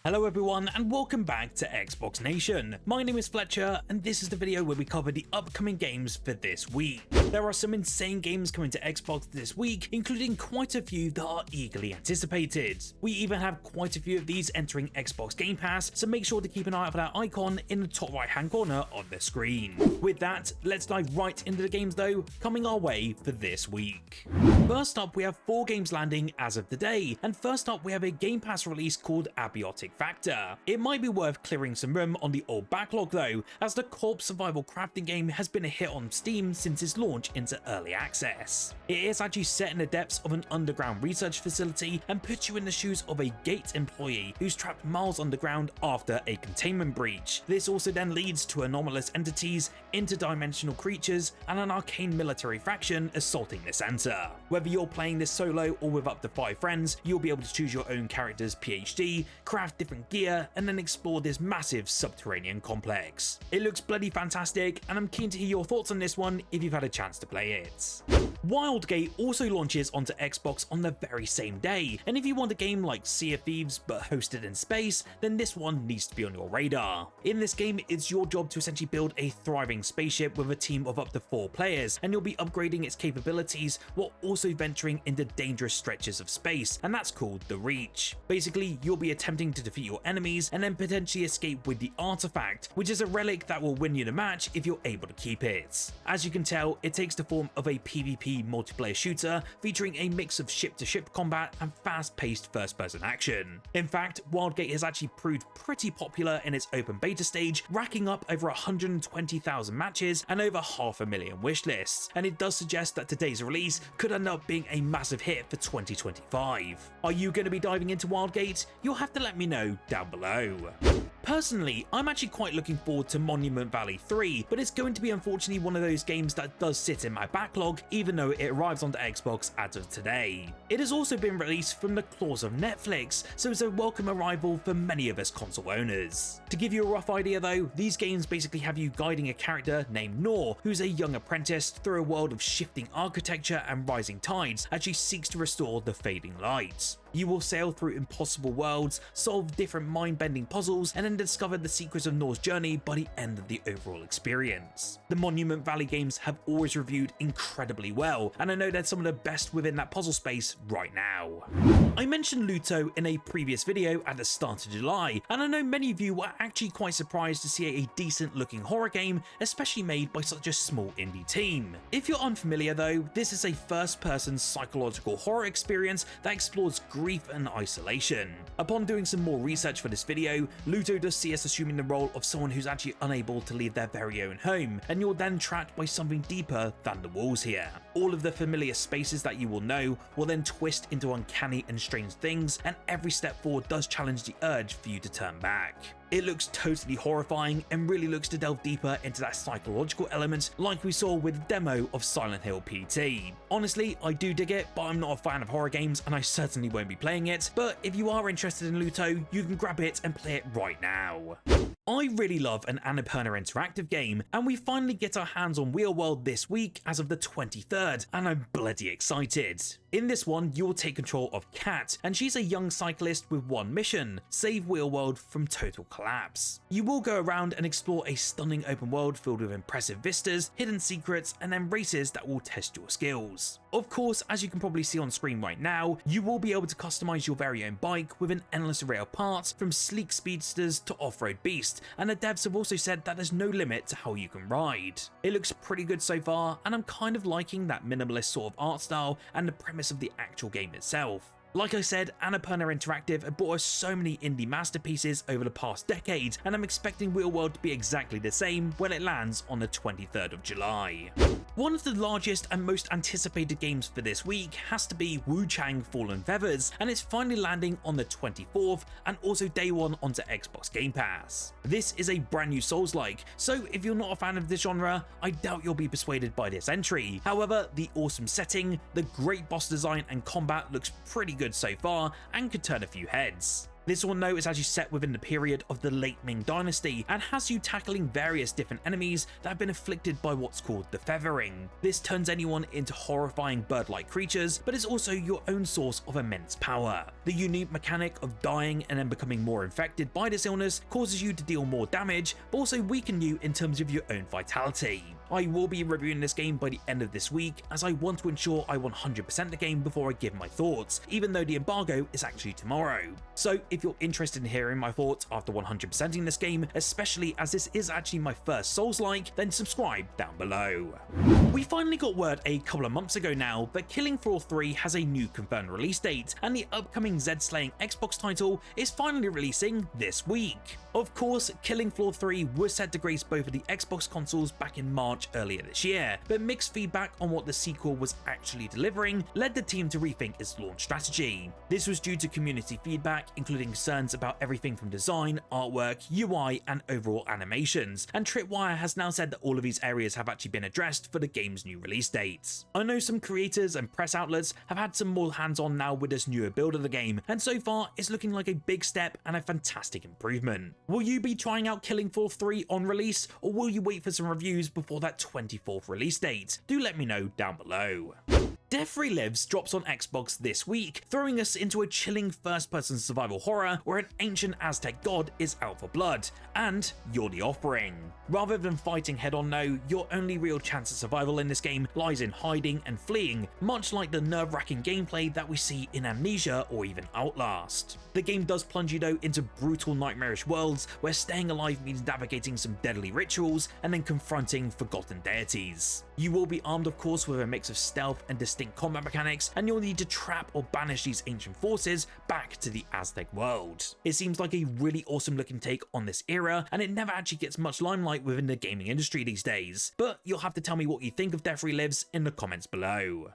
Hello everyone and welcome back to Xbox Nation. My name is Fletcher and this is the video where we cover the upcoming games for this week. There are some insane games coming to Xbox this week, including quite a few that are eagerly anticipated. We even have quite a few of these entering Xbox Game Pass, so make sure to keep an eye out for that icon in the top right hand corner of the screen. With that, let's dive right into the games though, coming our way for this week. First up, we have 4 games landing as of today, and first up we have a Game Pass release called Abiotic Factor. It might be worth clearing some room on the old backlog though, as the co-op survival crafting game has been a hit on Steam since its launch into early access. It is actually set in the depths of an underground research facility and puts you in the shoes of a Gate employee who's trapped miles underground after a containment breach. This also then leads to anomalous entities, interdimensional creatures, and an arcane military faction assaulting the center. Whether you're playing this solo or with up to 5 friends, you'll be able to choose your own character's PhD, craft different gear, and then explore this massive subterranean complex. It looks bloody fantastic, and I'm keen to hear your thoughts on this one if you've had a chance to play it. Wildgate also launches onto Xbox on the very same day, and if you want a game like Sea of Thieves but hosted in space, then this one needs to be on your radar. In this game, it's your job to essentially build a thriving spaceship with a team of up to 4 players, and you'll be upgrading its capabilities while also venturing into dangerous stretches of space, and that's called the Reach. Basically, you'll be attempting to defeat your enemies and then potentially escape with the artifact, which is a relic that will win you the match if you're able to keep it. As you can tell, it takes the form of a PvP multiplayer shooter featuring a mix of ship-to-ship combat and fast-paced first-person action. In fact, Wildgate has actually proved pretty popular in its open beta stage, racking up over 120,000 matches and over 500,000 wishlists, and it does suggest that today's release could end up being a massive hit for 2025. Are you going to be diving into Wildgate? You'll have to let me know down below. Personally, I'm actually quite looking forward to Monument Valley 3, but it's going to be unfortunately one of those games that does sit in my backlog, even though it arrives onto Xbox as of today. It has also been released from the claws of Netflix, so it's a welcome arrival for many of us console owners. To give you a rough idea though, these games basically have you guiding a character named Nor, who's a young apprentice through a world of shifting architecture and rising tides as she seeks to restore the fading light. You will sail through impossible worlds, solve different mind-bending puzzles, and then discover the secrets of Nor's journey by the end of the overall experience. The Monument Valley games have always reviewed incredibly well, and I know they're some of the best within that puzzle space right now. I mentioned Luto in a previous video at the start of July, and I know many of you were actually quite surprised to see a decent looking horror game, especially made by such a small indie team. If you're unfamiliar though, this is a first-person psychological horror experience that explores grief and isolation. Upon doing some more research for this video, Luto does see us assuming the role of someone who's actually unable to leave their very own home, and you're then trapped by something deeper than the walls here. All of the familiar spaces that you will know will then twist into uncanny and strange things, and every step forward does challenge the urge for you to turn back. It looks totally horrifying and really looks to delve deeper into that psychological element like we saw with the demo of Silent Hill PT. Honestly, I do dig it, but I'm not a fan of horror games and I certainly won't be playing it, but if you are interested in Luto, you can grab it and play it right now. I really love an Annapurna interactive game, and we finally get our hands on Wheel World this week as of the 23rd, and I'm bloody excited. In this one, you'll take control of Kat, and she's a young cyclist with one mission: save Wheel World from total collapse. You will go around and explore a stunning open world filled with impressive vistas, hidden secrets, and then races that will test your skills. Of course, as you can probably see on screen right now, you will be able to customize your very own bike with an endless array of parts, from sleek speedsters to off-road beasts, and the devs have also said that there's no limit to how you can ride. It looks pretty good so far, and I'm kind of liking that minimalist sort of art style and the premise of the actual game itself. Like I said, Annapurna Interactive have brought us so many indie masterpieces over the past decade, and I'm expecting Wheel World to be exactly the same when it lands on the 23rd of July. One of the largest and most anticipated games for this week has to be WuChang Fallen Feathers, and it's finally landing on the 24th and also day one onto Xbox Game Pass. This is a brand new Souls-like, so if you're not a fan of this genre, I doubt you'll be persuaded by this entry. However, the awesome setting, the great boss design and combat looks pretty good so far and could turn a few heads. This one though is actually set within the period of the late Ming Dynasty and has you tackling various different enemies that have been afflicted by what's called the feathering. This turns anyone into horrifying bird-like creatures, but is also your own source of immense power. The unique mechanic of dying and then becoming more infected by this illness causes you to deal more damage, but also weaken you in terms of your own vitality. I will be reviewing this game by the end of this week, as I want to ensure I 100% the game before I give my thoughts, even though the embargo is actually tomorrow. So if you're interested in hearing my thoughts after 100%ing this game, especially as this is actually my first Souls-like, then subscribe down below. We finally got word a couple of months ago now that Killing Floor 3 has a new confirmed release date, and the upcoming Zed-slaying Xbox title is finally releasing this week. Of course, Killing Floor 3 was set to grace both of the Xbox consoles back in March earlier this year, but mixed feedback on what the sequel was actually delivering led the team to rethink its launch strategy. This was due to community feedback, including concerns about everything from design, artwork, UI, and overall animations, and Tripwire has now said that all of these areas have actually been addressed for the game's new release dates. I know some creators and press outlets have had some more hands-on now with this newer build of the game, and so far it's looking like a big step and a fantastic improvement. Will you be trying out Killing Floor 3 on release, or will you wait for some reviews before that 24th release date? Do let me know down below. Death Relives drops on Xbox this week, throwing us into a chilling first-person survival horror where an ancient Aztec god is out for blood, and you're the offering. Rather than fighting head-on though, your only real chance of survival in this game lies in hiding and fleeing, much like the nerve-wracking gameplay that we see in Amnesia or even Outlast. The game does plunge you though into brutal nightmarish worlds where staying alive means navigating some deadly rituals and then confronting forgotten deities. You will be armed of course with a mix of stealth and distinct combat mechanics, and you'll need to trap or banish these ancient forces back to the Aztec world. It seems like a really awesome looking take on this era, and it never actually gets much limelight within the gaming industry these days, but you'll have to tell me what you think of Death Relives in the comments below.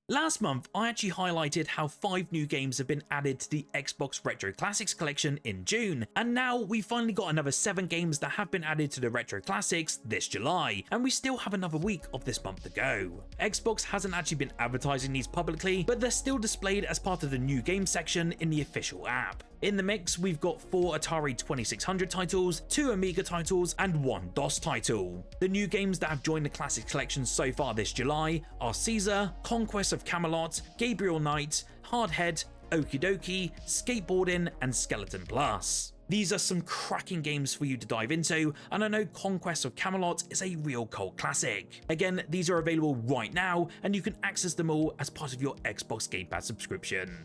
Last month, I actually highlighted how 5 new games have been added to the Xbox Retro Classics collection in June, and now we finally got another 7 games that have been added to the Retro Classics this July, and we still have another week of this month to go. Xbox hasn't actually been advertising these publicly, but they're still displayed as part of the new game section in the official app. In the mix, we've got 4 Atari 2600 titles, 2 Amiga titles, and 1 DOS title. The new games that have joined the Classic Collection so far this July are Caesar, Conquest of Camelot, Gabriel Knight, Hardhead, Okie Dokie, Skateboarding, and Skeleton Plus. These are some cracking games for you to dive into, and I know Conquest of Camelot is a real cult classic. Again, these are available right now, and you can access them all as part of your Xbox Game Pass subscription.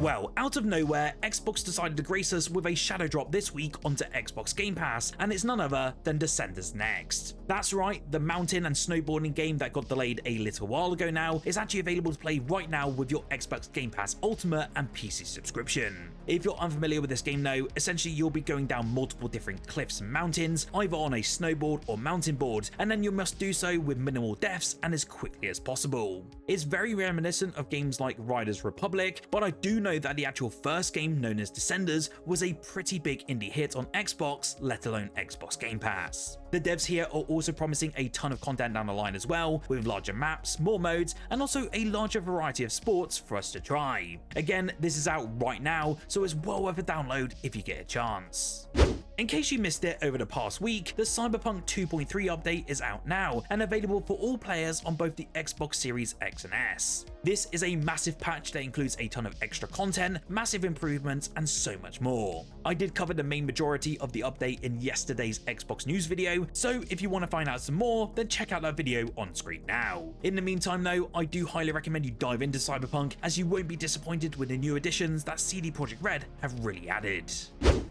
Well, out of nowhere, Xbox decided to grace us with a shadow drop this week onto Xbox Game Pass, and it's none other than Descenders Next. That's right, the mountain and snowboarding game that got delayed a little while ago now is actually available to play right now with your Xbox Game Pass Ultimate and PC subscription. If you're unfamiliar with this game though, essentially you'll be going down multiple different cliffs and mountains, either on a snowboard or mountain board, and then you must do so with minimal deaths and as quickly as possible. It's very reminiscent of games like Riders Republic, but I do know that the actual first game known as Descenders was a pretty big indie hit on Xbox, let alone Xbox Game Pass. The devs here are also promising a ton of content down the line as well, with larger maps, more modes, and also a larger variety of sports for us to try. Again, this is out right now, so it's well worth a download if you get a chance. In case you missed it over the past week, the Cyberpunk 2.3 update is out now and available for all players on both the Xbox Series X and S. This is a massive patch that includes a ton of extra content, massive improvements, and so much more. I did cover the main majority of the update in yesterday's Xbox news video, so if you want to find out some more, then check out that video on screen now. In the meantime though, I do highly recommend you dive into Cyberpunk, as you won't be disappointed with the new additions that CD Projekt Red have really added.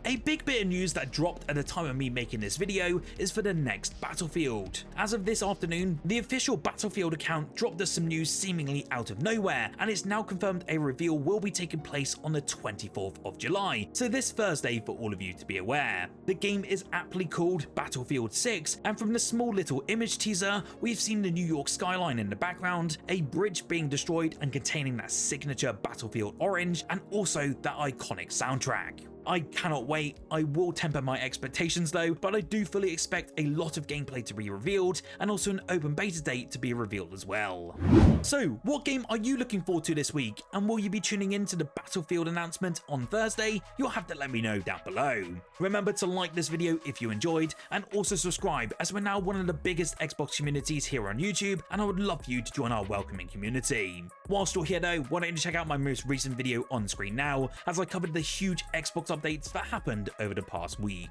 A big bit of news that dropped at the time of me making this video is for the next Battlefield. As of this afternoon, the official Battlefield account dropped us some news seemingly out of nowhere, and it's now confirmed a reveal will be taking place on the 24th of July, so this Thursday for all of you to be aware. The game is aptly called Battlefield 6, and from the small little image teaser, we've seen the New York skyline in the background, a bridge being destroyed and containing that signature Battlefield orange, and also that iconic soundtrack. I cannot wait. I will temper my expectations though, but I do fully expect a lot of gameplay to be revealed and also an open beta date to be revealed as well. So what game are you looking forward to this week, and will you be tuning in to the Battlefield announcement on Thursday? You'll have to let me know down below. Remember to like this video if you enjoyed, and also subscribe, as we're now one of the biggest Xbox communities here on YouTube, and I would love for you to join our welcoming community. Whilst you're here though, why don't you check out my most recent video on screen now, as I covered the huge Xbox updates that happened over the past week.